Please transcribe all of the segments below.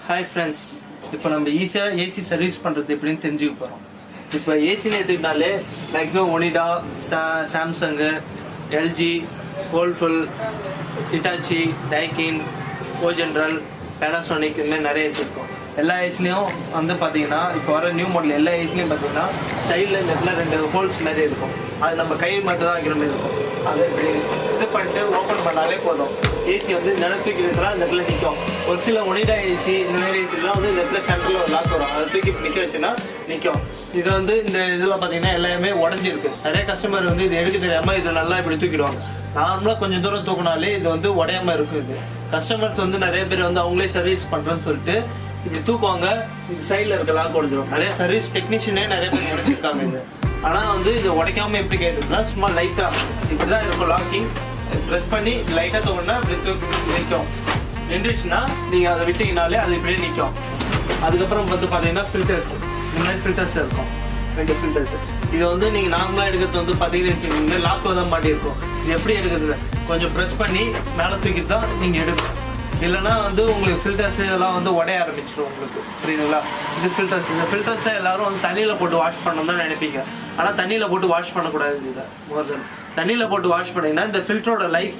Hi friends, இப்போ நம்ம ஈஸியாக ஏசி சர்வீஸ் பண்ணுறது எப்படின்னு தெரிஞ்சுக்க போகிறோம். இப்போ ஏசின்னு எடுத்துக்கிட்டாலே maximum Onida, Samsung, LG, Whirlpool, Hitachi, Daikin, Ogeneral, Panasonic இந்த மாதிரி நிறைய ஏசி இருக்கும். எல்லா ஏசிலையும் வந்து பார்த்தீங்கன்னா இப்போ வர நியூ மாடல் எல்லா ஏசிலையும் பார்த்தீங்கன்னா சைடில் லெஃப்டில் 2 ஹோல்ஸ் மாதிரி இருக்கும். அது நம்ம கை மட்டும் தான் வைக்கிற மாதிரி இருக்கும். அதை இது பண்ணிட்டு ஓப்பன் பண்ணாலே போதும். ஏசி வந்து நிலத்தூக்கிட்டுனா இந்த இடத்துல நிற்கும். ஒரு சில ஒனிடா ஏசி இந்த மாதிரி ஏசிலாம் வந்து இந்த இடத்துல சென்டரில் ஒரு லாக் வரும். அதை தூக்கி நிற்க வச்சுன்னா நிற்கும். இது வந்து இந்த இதில் பார்த்தீங்கன்னா எல்லாமே உடஞ்சிருக்கு. நிறைய கஸ்டமர் வந்து இது எடுக்க தெரியாமல் இதை நல்லா இப்படி தூக்கிடுவாங்க. நார்மலாக கொஞ்சம் தூரம் தூக்கினாலே இது வந்து உடையாமல் இருக்குது. கஸ்டமர்ஸ் வந்து நிறைய பேர் வந்து அவங்களே சர்வீஸ் பண்ணுறேன்னு சொல்லிட்டு இது தூக்குவாங்க. இது சைடில் இருக்க லாக் உடஞ்சிடும். நிறைய சர்வீஸ் டெக்னீஷியனே நிறைய பேர் உடைச்சிருக்காங்க இது. ஆனால் வந்து இது உடைக்காமல் எப்படி கேட்டுருந்தா சும்மா லைட்டாக இப்படி தான் இருக்கும். லாக்கிங் ப்ரெஸ் பண்ணி லைட்டாக தூக்கினா இப்படி நிற்கும். நின்றுச்சுன்னா நீங்கள் அதை விட்டீங்கனாலே அது இப்படியே நிற்கும். அதுக்கப்புறம் வந்து பார்த்தீங்கன்னா ஃபில்டர்ஸ், இந்த மாதிரி ஃபில்டர்ஸ் இருக்கும். 2 ஃபில்டர்ஸ். இது வந்து நீங்கள் நார்மலாக எடுக்கிறது வந்து பார்த்தீங்கன்னா லாக்கில் தான் மாட்டியிருக்கும். இது எப்படி எடுக்கிறது? கொஞ்சம் ப்ரெஸ் பண்ணி மேலே தூக்கிட்டு தான் நீங்கள் எடுக்கணும். இல்லைனா வந்து உங்களுக்கு ஃபில்டர்ஸ் இதெல்லாம் வந்து உடைய ஆரம்பிச்சிடும் உங்களுக்கு. புரியுதுங்களா? இது ஃபில்டர்ஸ். இந்த ஃபில்டர்ஸை எல்லாரும் வந்து தண்ணியில் போட்டு வாஷ் பண்ணணும் தான் நினைப்பீங்க. ஆனால் தண்ணியில் போட்டு வாஷ் பண்ணக்கூடாது. இதை மோதல் தண்ணியில் போட்டு வாஷ் பண்ணிங்கன்னா இந்த ஃபில்டரோட லைஃப்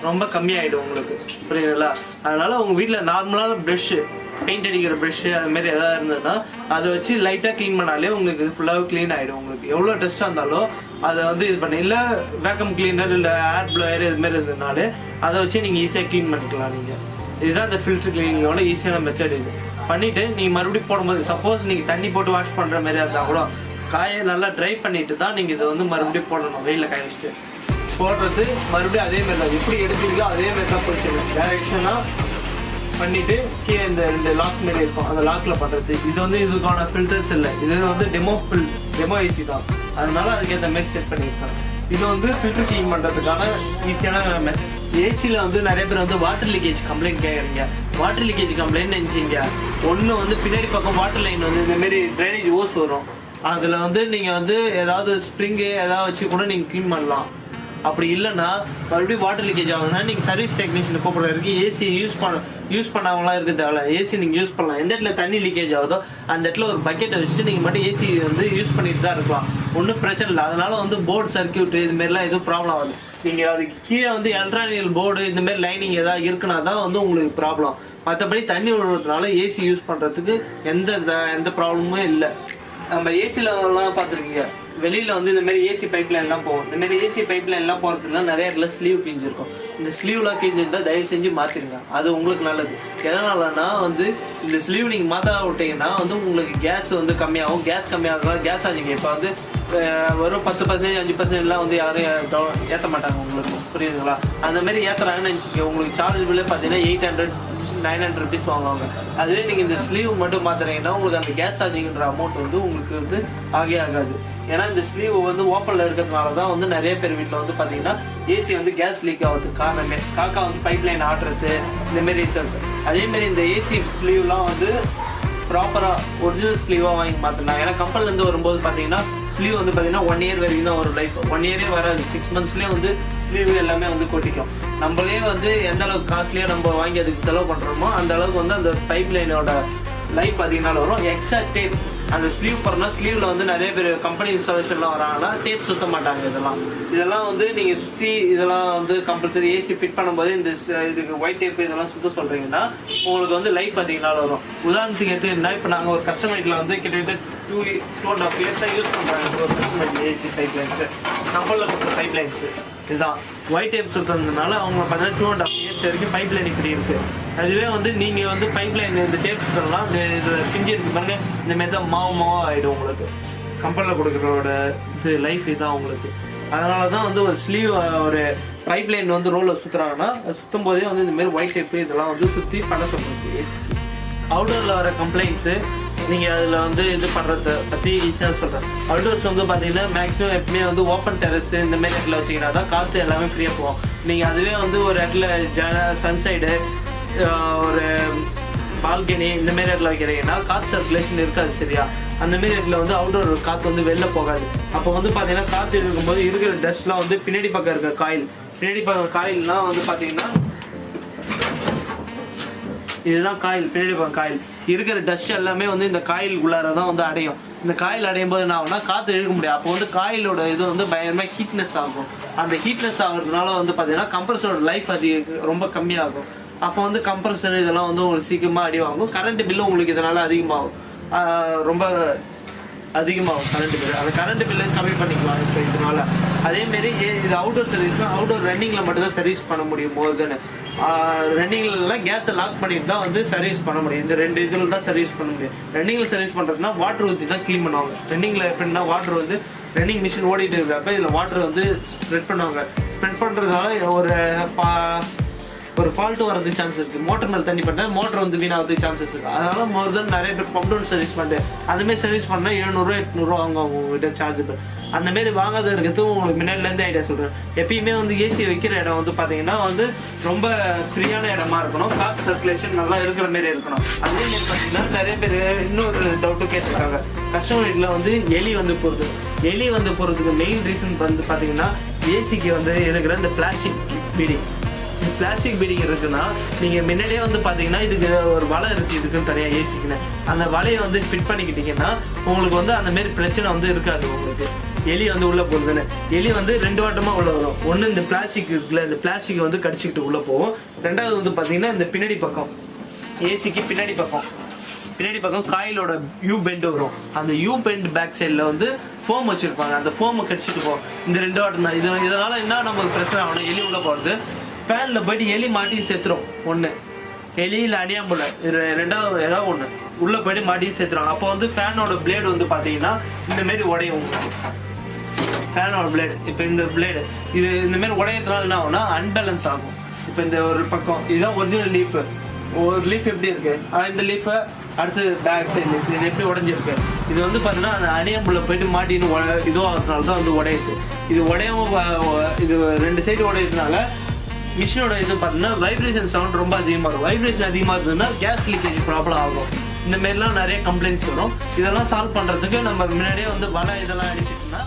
ரொம்ப கம்மியாயிடும் உங்களுக்கு. புரியுதுங்களா? அதனால உங்கள் வீட்டில் நார்மலான ப்ரெஷ்ஷு, பெயிண்ட் அடிக்கிற ப்ரெஷ்ஷு அதுமாரி எதாவது இருந்ததுன்னா அதை வச்சு லைட்டாக க்ளீன் பண்ணாலே உங்களுக்கு இது ஃபுல்லாக க்ளீன் ஆகிடும். உங்களுக்கு எவ்வளோ டஸ்ட்டாக இருந்தாலும் அதை வந்து இது பண்ணி இல்லை வேக்கம் கிளீனர் இல்லை ஏர் ப்ளோயர் இதுமாரி இருந்ததுனாலே அதை வச்சு நீங்கள் ஈஸியாக க்ளீன் பண்ணிக்கலாம். நீங்கள் இதுதான் இந்த ஃபில்டர் கிளீனிங்கோட ஈஸியான மெத்தட். இது பண்ணிவிட்டு நீங்கள் மறுபடியும் போடும்போது சப்போஸ் நீங்கள் தண்ணி போட்டு வாஷ் பண்ணுற மாதிரியா இருந்தால் கூட காயை நல்லா ட்ரை பண்ணிட்டு தான் நீங்கள் இதை வந்து மறுபடியும் போடணும். வெயிலில் காய வச்சுட்டு போடுறது மறுபடியும் அதே மாதிரி தான் எப்படி எடுத்தீங்களோ அதே மாதிரி தான் பிடிச்சிடும். டைரெக்ஷனாக பண்ணிவிட்டு கீழே இந்த லாக் மாரி இருக்கும். அந்த லாக்கில் பண்ணுறது இது வந்து இதுக்கான ஃபில்டர்ஸ் இல்லை. இது வந்து டெமோ ஏசி தான். அதனால அதுக்கேற்ற மாதிரி செட் பண்ணியிருக்காங்க. இது வந்து ஃபில்டர் க்ளீன் பண்ணுறதுக்கான ஈஸியான மெத்தட். ஏசியில் வந்து நிறைய பேர் வந்து வாட்டர் லீக்கேஜ் கம்ப்ளைண்ட் கேட்குறீங்க. வாட்டர் லீக்கேஜ் கம்ப்ளைண்ட் நினச்சிங்க ஒன்று வந்து பின்னாடி பக்கம் வாட்டர் லைன் வந்து இந்தமாரி ட்ரைனேஜ் ஓஸ் வரும். அதில் வந்து நீங்கள் வந்து ஏதாவது ஸ்ப்ரிங்கு ஏதாவது வச்சு கூட நீங்கள் க்ளீன் பண்ணலாம். அப்படி இல்லைன்னா மறுபடியும் வாட்டர் லீக்கேஜ் ஆகுதுன்னா நீங்கள் சர்வீஸ் டெக்னீஷியன் கூப்பிட்றதுக்கு ஏசி யூஸ் பண்ணவங்களாம் இருக்க தேவையில்ல. ஏசி நீங்கள் யூஸ் பண்ணலாம். எந்த இடத்துல தண்ணி லீக்கேஜ் ஆகுதோ அந்த இடத்துல ஒரு பக்கெட்டை வச்சுட்டு நீங்கள் மட்டும் ஏசி வந்து யூஸ் பண்ணிட்டு தான் இருக்கலாம். ஒன்றும் பிரச்சனை இல்லை. அதனால வந்து போர்டு சர்க்கியூட் இதுமாரிலாம் எதுவும் ப்ராப்ளம் ஆகுது. நீங்கள் அதுக்கு கீழே வந்து எலக்ட்ரானிக்கல் போர்டு இந்தமாரி லைனிங் ஏதாவது இருக்குன்னா தான் வந்து உங்களுக்கு ப்ராப்ளம். மற்றபடி தண்ணி விடுறதுனால ஏசி யூஸ் பண்ணுறதுக்கு எந்த ப்ராப்ளமும் இல்லை. நம்ம ஏசிலலாம் பார்த்துருக்கீங்க வெளியில் வந்து இந்தமாரி ஏசி பைப் லைன்லாம் போகும். இந்தமாரி ஏசி பைப் லைன்லாம் போகிறதுனா நிறைய இடத்துல ஸ்லீவ் கிழிஞ்சிருக்கும். இந்த ஸ்லீவ்லாம் கிழிஞ்சிருந்தால் தயவு செஞ்சு மாற்றிடுங்க. அது உங்களுக்கு நல்லது. எதனாலனா வந்து இந்த ஸ்லீவ் நீங்கள் மாற்ற விட்டீங்கன்னா வந்து உங்களுக்கு கேஸ் வந்து கம்மியாகும். கேஸ் கம்மியாகிறதுனால கேஸ் ஆச்சுங்க இப்போ வந்து வெறும் 10%, 5%லாம் வந்து யாரும் ஏற்ற மாட்டாங்க உங்களுக்கு. புரியுதுங்களா? அந்த மாதிரி ஏற்றுறாங்கன்னு நினச்சிக்க உங்களுக்கு சார்ஜ் பில்லே பார்த்தீங்கன்னா 800, 900 rupees வாங்குவாங்க. அதுவே நீங்கள் இந்த ஸ்லீவ் மட்டும் மாற்றுறீங்கன்னா உங்களுக்கு அந்த கேஸ் சார்ஜிங்கிற அமௌண்ட் வந்து உங்களுக்கு வந்து ஆகாது. ஏன்னா இந்த ஸ்லீவ் வந்து ஓப்பனில் இருக்கிறதுனால தான் வந்து நிறைய பேர் வீட்டில் வந்து பார்த்தீங்கன்னா ஏசி வந்து கேஸ் லீக் ஆகுறதுக்கு காரணமே காக்கா வந்து பைப் லைன் ஆடுறது இந்தமாரி ரீசன்ஸ். அதேமாரி இந்த ஏசி ஸ்லீவ்லாம் வந்து ப்ராப்பராக ஒரிஜினல் ஸ்லீவாக வாங்கி மாற்றினாங்க. ஏன்னா கம்பெனிலேருந்து வரும்போது பார்த்தீங்கன்னா ஸ்லீவ் வந்து பார்த்தீங்கன்னா 1 year வரைக்கும் தான் ஒரு லைஃப். 1 year வராது. 6 monthsலேயே வந்து ஸ்லீவ் எல்லாமே வந்து கொட்டிக்கும். நம்மளே வந்து எந்த அளவுக்கு காஸ்ட்லியாக நம்ம வாங்கி அதுக்கு செலவு பண்ணுறோமோ அந்த அளவுக்கு வந்து அந்த பைப் லைனோட லைஃப் அதிகனால வரும். எக்ஸ்ட்ரா டேப் அந்த ஸ்லீவ் போகிறோம்னா ஸ்லீவில் வந்து நிறைய பேர் கம்பெனி இன்ஸ்டாலேஷன்லாம் வராங்கன்னா டேப் சுற்ற மாட்டாங்க. இதெல்லாம் வந்து நீங்கள் சுற்றி இதெல்லாம் வந்து கம்பல்சரி ஏசி ஃபிட் பண்ணும்போது இதுக்கு ஒயிட் டேப் இதெல்லாம் சுற்ற சொல்கிறீங்கன்னா உங்களுக்கு வந்து லைஃப் அதிகனால வரும். உதாரணத்துக்கு எடுத்துக்கிட்டா இப்போ நாங்கள் ஒரு கஸ்டமர்கிட்ட வந்து கிட்டத்தட்ட 2.5 years யூஸ் பண்ணுறாங்க ஒரு கஸ்டமர் ஏசி பைப் லைன்ஸு. நம்மளில் கொடுத்த பைப் லைன்ஸு இதுதான் ஒயிட் டேப் சுற்றுறதுனால அவங்க பார்த்தீங்கன்னா 2.5 years வரைக்கும் பைப் லைன் இப்படி இருக்குது. அதுவே வந்து நீங்கள் வந்து பைப் லைன் இந்த டேப் சுற்றலாம் இதில் பிஞ்சு இருக்கு பாருங்க இந்தமாரி தான் மாவாக ஆகிடும் உங்களுக்கு. கம்பெனியில் கொடுக்குறோட இது லைஃப் இதுதான் உங்களுக்கு. அதனால தான் வந்து ஒரு ஸ்லீவ் ஒரு பைப் லைன் வந்து ரோலில் சுற்றுறாங்கன்னா சுற்றும் போதே வந்து இந்தமாரி ஒயிட் டேப்பு இதெல்லாம் வந்து சுற்றி பண்ண சொல்கிறது. ஏசிக்கு அவுட்டோரில் வர கம்ப்ளைண்ட்ஸு நீங்கள் அதில் வந்து இது பண்ணுறத பற்றி ஈஸியாக சொல்கிறேன். அவுட்டோர்ஸ் வந்து பார்த்தீங்கன்னா மேக்ஸிமம் எப்பவுமே வந்து ஓப்பன் டெரஸ் இந்தமாரி இடத்துல வச்சிங்கன்னா தான் காற்று எல்லாமே ஃப்ரீயாக போகும். நீங்கள் அதுவே வந்து ஒரு இடத்துல சன்சைடு ஒரு பால்கனி இந்தமாரி இடத்துல வைக்கிறீங்கன்னா காற்று சர்க்குலேஷன் இருக்காது. சரியா? அந்தமாரி இடத்துல வந்து அவுட்டோர் காற்று வந்து வெளில போகாது. அப்போ வந்து பார்த்தீங்கன்னா காற்று இருக்கும்போது இருக்கிற டஸ்ட்லாம் வந்து பின்னாடி பக்கம் இருக்க காயில் வந்து பார்த்தீங்கன்னா இதுதான் காயில், பின்னாடி காயில் இருக்கிற டஸ்ட் எல்லாமே வந்து இந்த காயில் உள்ளார தான் வந்து அடையும். இந்த காயில் அடையும் போது என்ன ஆகும்னா காற்று இழுக்க முடியாது. அப்போ வந்து காயிலோட இது வந்து பயங்கரமாக ஹீட்னஸ் ஆகும். அந்த ஹீட்னஸ் ஆகுறதுனால வந்து பார்த்தீங்கன்னா கம்ப்ரஸரோட லைஃப் ரொம்ப கம்மியாகும். அப்போ வந்து கம்ப்ரஸர் இதெல்லாம் வந்து உங்களுக்கு சீக்கிரமாக அடி வாங்கும். கரண்ட் பில்லும் உங்களுக்கு இதனால் அதிகமாகும், ரொம்ப அதிகமாகும் கரண்ட் பில். அந்த கரண்ட் பில்லை கம்மி பண்ணிக்கலாம் இப்போ இதனால. அதேமாரி இது அவுட்டோர் சர்வீஸ்னால் அவுட்டோர் ரன்னிங்கில் மட்டும்தான் சர்வீஸ் பண்ண முடியும். போதுன்னு ரன்னிங்லாம் கேஸை லாக் பண்ணிட்டு தான் வந்து சர்வீஸ் பண்ண முடியும். இந்த 2 இதில் தான் சர்வீஸ் பண்ண முடியும். ரன்னிங்கில் சர்வீஸ் பண்ணுறதுனா வாட்டர் ஊற்றி தான் க்ளீன் பண்ணுவாங்க. ரன்னிங்கில் எப்படின்னா வாட்டர் வந்து ரன்னிங் மிஷின் ஓடிட்டு இருக்கிறப்ப இதில் வாட்டர் வந்து ஸ்ப்ரெட் பண்ணுவாங்க. ஸ்ப்ரெட் பண்ணுறதுனால ஒரு ஃபால்ட்டு வரதுக்கு சான்ஸ் இருக்குது. மோட்டர் மேலே தண்ணி பண்ணால் மோட்டர் வந்து வீணாகிறதுக்கு சான்சஸ் இருக்குது. அதனால மோர் தென் நிறைய பேர் பம்ப் டவுன் சர்வீஸ் பண்ணுறேன். அதுமாரி சர்வீஸ் பண்ணால் 700 800 வாங்க உங்ககிட்ட சார்ஜ். அந்தமாரி வாங்காத இருக்கிறது உங்களுக்கு முன்னாடிலேருந்து ஐடியா சொல்கிறேன். எப்பயுமே வந்து ஏசி வைக்கிற இடம் வந்து பார்த்தீங்கன்னா வந்து ரொம்ப ஃப்ரீயான இடமா இருக்கணும். காற்று சர்க்குலேஷன் நல்லா இருக்கிற மாரி இருக்கணும். அதேமாரி பார்த்தீங்கன்னா நிறைய பேர் இன்னொரு டவுட்டும் கேட்டிருக்காங்க. கஸ்டமர் வீட்டில் வந்து எலி வந்து போகிறதுக்கு மெயின் ரீசன் வந்து பார்த்தீங்கன்னா ஏசிக்கு வந்து இருக்கிற இந்த பிளாஸ்டிக் பீடிங். பிளாஸ்டிக் பீடிங் இருக்குன்னா நீங்கள் முன்னாடியே வந்து பார்த்தீங்கன்னா இதுக்கு ஒரு வலை இருக்குது, இதுக்குன்னு தனியாக ஏசிக்குன்னு. அந்த வலையை வந்து ஃபிட் பண்ணிக்கிட்டீங்கன்னா உங்களுக்கு வந்து அந்தமாரி பிரச்சனை வந்து இருக்காது. உங்களுக்கு எலி வந்து உள்ளே போகுதுன்னு எலி வந்து 2 வாட்டமாக உள்ள வரும். ஒன்று இந்த பிளாஸ்டிக் இருக்குல்ல, இந்த பிளாஸ்டிக்கை வந்து கடிச்சிக்கிட்டு உள்ளே போகும். 2வது வந்து பார்த்தீங்கன்னா இந்த பின்னாடி பக்கம் ஏசிக்கு பின்னாடி பக்கம் காயிலோட யூ பெண்ட் வரும். அந்த யூ பெண்ட் பேக் சைடில் வந்து ஃபோம் வச்சுருப்பாங்க. அந்த ஃபோமை கடிச்சிட்டு போகும். இந்த 2 வாட்டம் தான். இதனால் என்ன நமக்கு பிரச்சனை ஆகணும், எலி உள்ளே போகிறது. ஃபேனில் போய்ட்டு எலி மாட்டி சேர்த்துரும். ஒன்று எலி இல்லை அடியாம்புல, 2வது ஏதாவது ஒன்று உள்ளே போய்ட்டு மாட்டி சேர்த்துருவாங்க. அப்போ வந்து ஃபேனோட பிளேடு வந்து பார்த்தீங்கன்னா இந்தமாரி உடையும். ஃபேனோட பிளேடு இப்போ இந்த பிளேடு இது இந்தமாரி உடையதுனால என்ன ஆகும்னா அன்பேலன்ஸ் ஆகும். இப்போ இந்த ஒரு பக்கம் இதுதான் ஒரிஜினல் லீஃபு. ஒரு லீஃப் எப்படி இருக்கு, இந்த லீஃபை அடுத்து பேக் சைடு லீஃப் இது எப்படி உடஞ்சிருக்கு. இது வந்து பார்த்தீங்கன்னா அந்த அடியாம்புல போயிட்டு மாட்டின்னு இதுவாகிறதுனால தான் வந்து உடையுது. இது உடையாம இது 2 சைடு உடையதுனால மிஷினோட இது பார்த்தீங்கன்னா வைப்ரேஷன் சவுண்ட் ரொம்ப அதிகமாக இருக்கும். வைப்ரேஷன் அதிகமாக இருந்ததுன்னா கேஸ் லீக்கேஜ் ப்ராப்ளம் ஆகும். இந்த மாரிலாம் நிறைய கம்ப்ளைண்ட்ஸ் வரும். இதெல்லாம் சால்வ் பண்ணுறதுக்கு நம்ம முன்னாடியே வந்து வலை இதெல்லாம் அடிச்சிட்டோம்னா